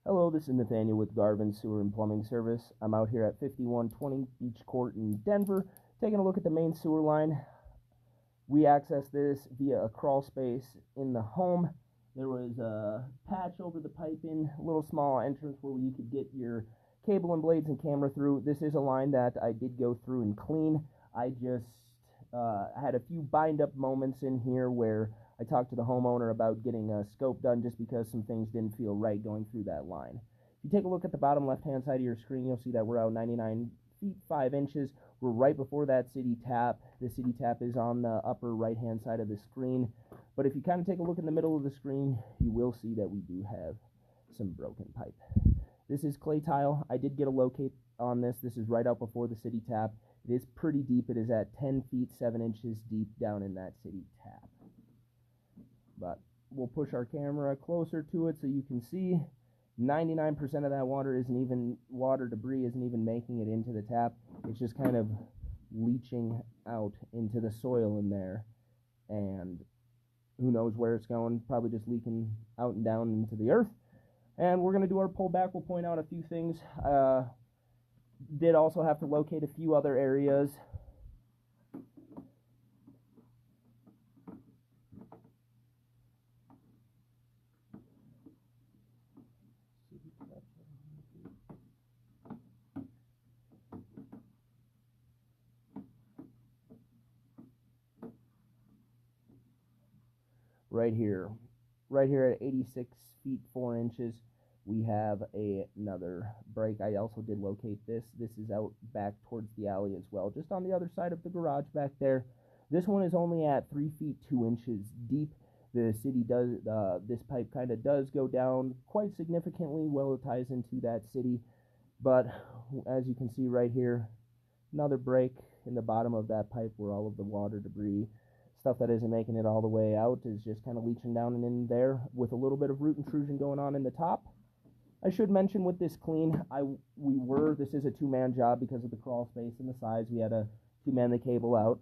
Hello, this is Nathaniel with Garvin Sewer and Plumbing Service. I'm out here at 5120 Beach Court in Denver, taking a look at the main sewer line. We access this via a crawl space in the home. There was a patch over the piping, a little small entrance where you could get your cable and blades and camera through. This is a line that I did go through and clean. I just had a few bind-up moments in here where I talked to the homeowner about getting a scope done just because some things didn't feel right going through that line. If you take a look at the bottom left-hand side of your screen, you'll see that we're out 99 feet 5 inches. We're right before that city tap. The city tap is on the upper right-hand side of the screen. But if you kind of take a look in the middle of the screen, you will see that we do have some broken pipe. This is clay tile. I did get a locate on this. This is right out before the city tap. It is pretty deep. It is at 10 feet 7 inches deep down in that city tap. But we'll push our camera closer to it so you can see 99% of that water debris isn't even making it into the tap. It's just kind of leaching out into the soil in there, and who knows where it's going, probably just leaking out and down into the earth. And we're going to do our pullback. We'll point out a few things. Did also have to locate a few other areas. Right here at 86 feet 4 inches, we have another break. I also did locate this. This is out back towards the alley as well, just on the other side of the garage back there. This one is only at 3 feet 2 inches deep. The city does, this pipe kind of does go down quite significantly. Well, it ties into that city, but as you can see right here, another break in the bottom of that pipe where all of the water debris, stuff that isn't making it all the way out, is just kind of leaching down and in there with a little bit of root intrusion going on in the top. I should mention with this clean, this is a two-man job because of the crawl space and the size. We had to two-man the cable out.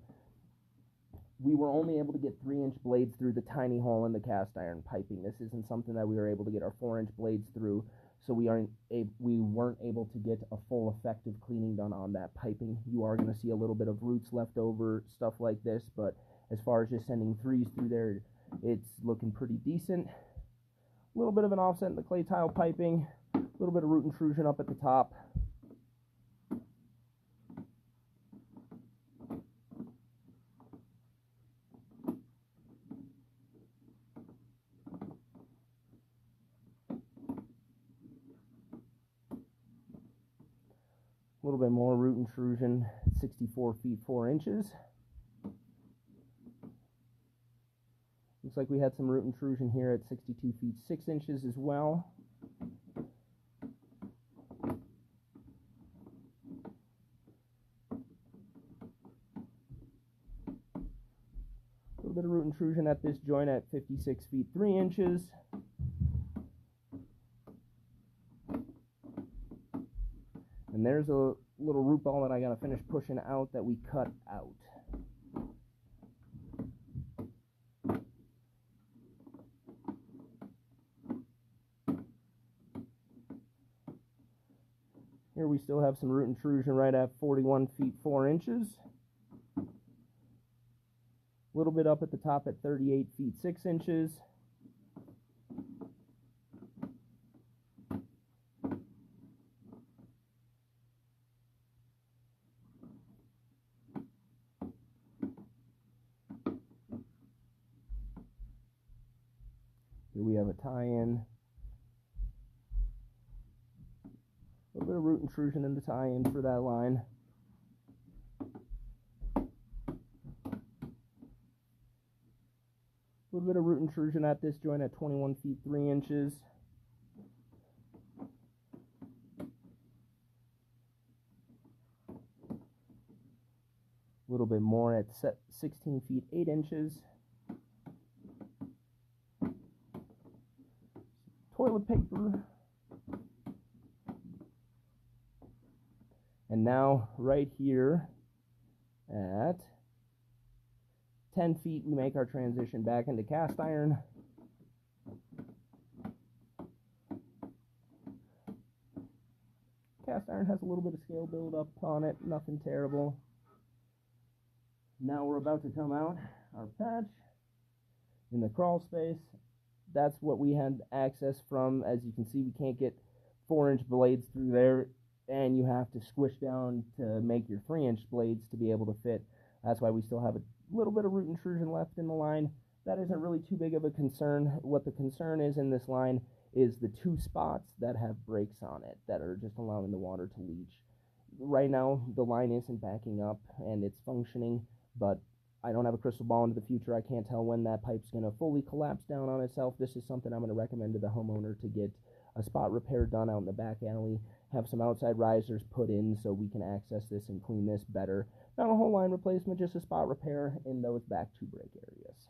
We were only able to get 3-inch blades through the tiny hole in the cast iron piping. This isn't something that we were able to get our 4-inch blades through, so we weren't able to get a full effective cleaning done on that piping. You are going to see a little bit of roots left over, stuff like this, but as far as just sending threes through there, it's looking pretty decent. A little bit of an offset in the clay tile piping, a little bit of root intrusion up at the top. A little bit more root intrusion, 64 feet 4 inches. Looks like we had some root intrusion here at 62 feet 6 inches as well. A little bit of root intrusion at this joint at 56 feet 3 inches. And there's a little root ball that I gotta finish pushing out that we cut out. Here we still have some root intrusion right at 41 feet 4 inches. A little bit up at the top at 38 feet 6 inches. Here we have a tie-in. A little bit of root intrusion in the tie-in for that line. A little bit of root intrusion at this joint at 21 feet 3 inches. A little bit more at 16 feet 8 inches. Toilet paper. And now right here at 10 feet, we make our transition back into cast iron. cast iron has a little bit of scale buildup on it, nothing terrible. Now we're about to come out our patch in the crawl space. That's what we had access from. As you can see, we can't get 4-inch blades through there, and you have to squish down to make your 3-inch blades to be able to fit. That's why we still have a little bit of root intrusion left in the line. That isn't really too big of a concern. What the concern is in this line is the 2 spots that have breaks on it that are just allowing the water to leach. Right now, the line isn't backing up and it's functioning, but I don't have a crystal ball into the future. I can't tell when that pipe's going to fully collapse down on itself. This is something I'm going to recommend to the homeowner to get a spot repair done out in the back alley, have some outside risers put in so we can access this and clean this better. Not a whole line replacement, just a spot repair in those back 2 break areas.